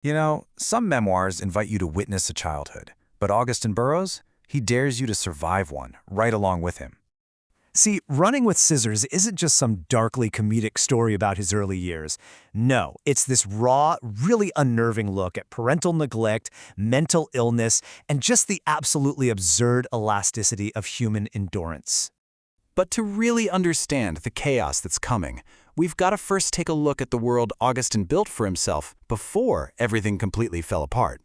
You know, some memoirs invite you to witness a childhood, but Augusten Burroughs, he dares you to survive one right along with him. See, Running with Scissors isn't just some darkly comedic story about his early years. No, it's this raw, really unnerving look at parental neglect, mental illness, and just the absolutely absurd elasticity of human endurance. But to really understand the chaos that's coming, we've got to first take a look at the world Augustine built for himself before everything completely fell apart.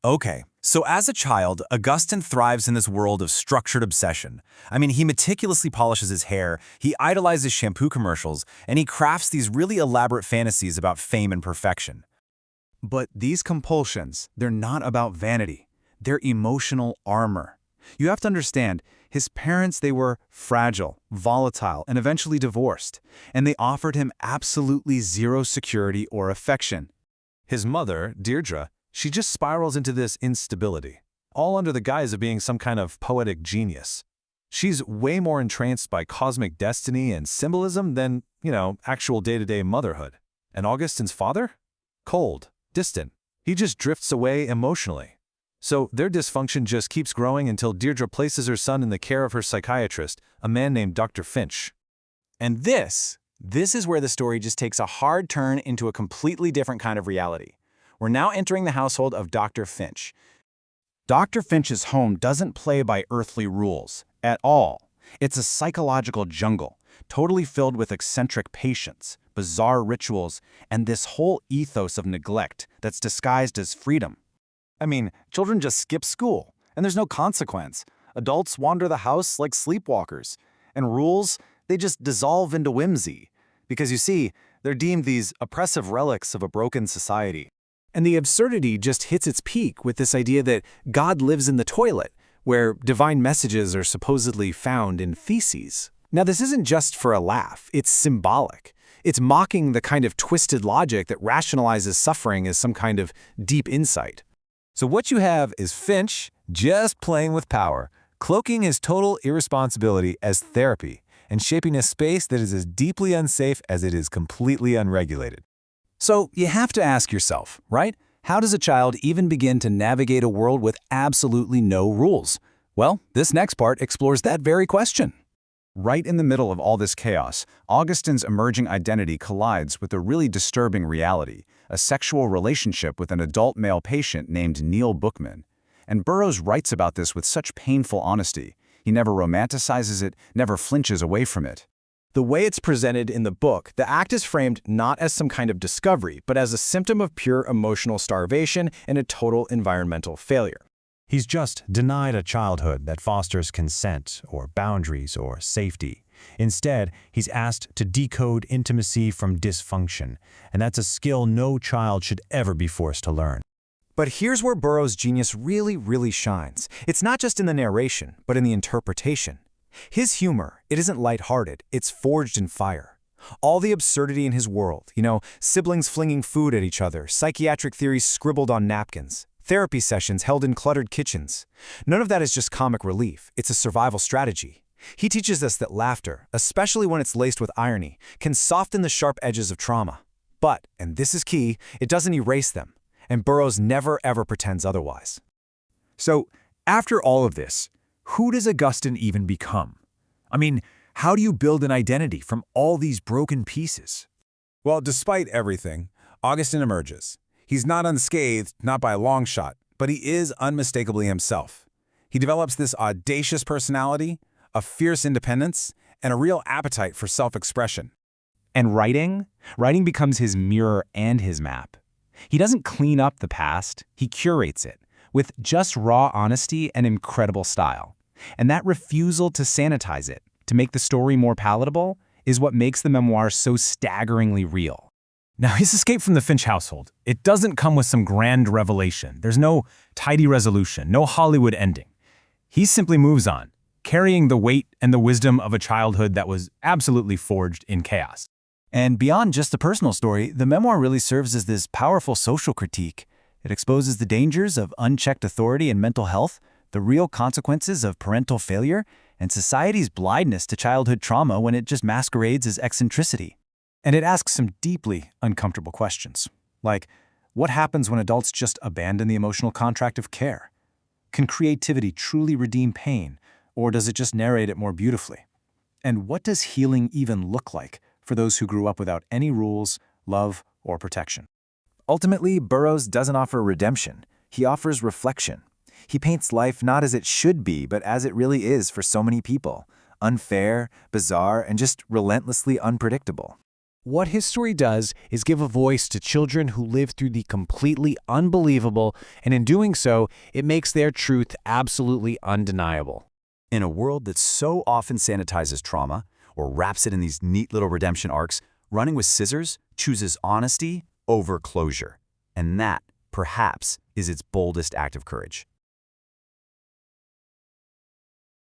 Okay, so as a child, Augustine thrives in this world of structured obsession. I mean, he meticulously polishes his hair, he idolizes shampoo commercials, and he crafts these really elaborate fantasies about fame and perfection. But these compulsions, they're not about vanity. They're emotional armor. You have to understand, his parents, they were fragile, volatile, and eventually divorced, and they offered him absolutely zero security or affection. His mother, Deirdre, she just spirals into this instability, all under the guise of being some kind of poetic genius. She's way more entranced by cosmic destiny and symbolism than, actual day-to-day motherhood. And Augustine's father? Cold, distant. He just drifts away emotionally. So their dysfunction just keeps growing until Deirdre places her son in the care of her psychiatrist, a man named Dr. Finch. And this is where the story just takes a hard turn into a completely different kind of reality. We're now entering the household of Dr. Finch. Dr. Finch's home doesn't play by earthly rules at all. It's a psychological jungle, totally filled with eccentric patients, bizarre rituals, and this whole ethos of neglect that's disguised as freedom. I mean, children just skip school, and there's no consequence. Adults wander the house like sleepwalkers. And rules, they just dissolve into whimsy. Because you see, they're deemed these oppressive relics of a broken society. And the absurdity just hits its peak with this idea that God lives in the toilet, where divine messages are supposedly found in feces. Now, this isn't just for a laugh, it's symbolic. It's mocking the kind of twisted logic that rationalizes suffering as some kind of deep insight. So what you have is Finch just playing with power, cloaking his total irresponsibility as therapy, and shaping a space that is as deeply unsafe as it is completely unregulated. So you have to ask yourself, right? How does a child even begin to navigate a world with absolutely no rules? Well, this next part explores that very question. Right in the middle of all this chaos, Augustine's emerging identity collides with a really disturbing reality, a sexual relationship with an adult male patient named Neil Bookman. And Burroughs writes about this with such painful honesty. He never romanticizes it, never flinches away from it. The way it's presented in the book, the act is framed not as some kind of discovery, but as a symptom of pure emotional starvation and a total environmental failure. He's just denied a childhood that fosters consent or boundaries or safety. Instead, he's asked to decode intimacy from dysfunction, and that's a skill no child should ever be forced to learn. But here's where Burroughs' genius really shines. It's not just in the narration, but in the interpretation. His humor, it isn't lighthearted, it's forged in fire. All the absurdity in his world, siblings flinging food at each other, psychiatric theories scribbled on napkins, therapy sessions held in cluttered kitchens. None of that is just comic relief, it's a survival strategy. He teaches us that laughter, especially when it's laced with irony, can soften the sharp edges of trauma. But, and this is key, it doesn't erase them. And Burroughs never ever pretends otherwise. So, after all of this, who does Augustine even become? I mean, how do you build an identity from all these broken pieces? Well, despite everything, Augustine emerges. He's not unscathed, not by a long shot, but he is unmistakably himself. He develops this audacious personality, a fierce independence, and a real appetite for self-expression. And writing becomes his mirror and his map. He doesn't clean up the past, he curates it, with just raw honesty and incredible style. And that refusal to sanitize it, to make the story more palatable, is what makes the memoir so staggeringly real. Now, his escape from the Finch household, it doesn't come with some grand revelation. There's no tidy resolution, no Hollywood ending. He simply moves on, carrying the weight and the wisdom of a childhood that was absolutely forged in chaos. And beyond just the personal story, the memoir really serves as this powerful social critique. It exposes the dangers of unchecked authority and mental health, the real consequences of parental failure, and society's blindness to childhood trauma when it just masquerades as eccentricity. And it asks some deeply uncomfortable questions, like, What happens when adults just abandon the emotional contract of care? Can creativity truly redeem pain, or does it just narrate it more beautifully? And what does healing even look like for those who grew up without any rules, love, or protection? Ultimately, Burroughs doesn't offer redemption. He offers reflection. He paints life not as it should be, but as it really is for so many people. Unfair, bizarre, and just relentlessly unpredictable. What his story does is give a voice to children who live through the completely unbelievable, and in doing so, it makes their truth absolutely undeniable. In a world that so often sanitizes trauma or wraps it in these neat little redemption arcs, Running with Scissors chooses honesty over closure. And that, perhaps, is its boldest act of courage.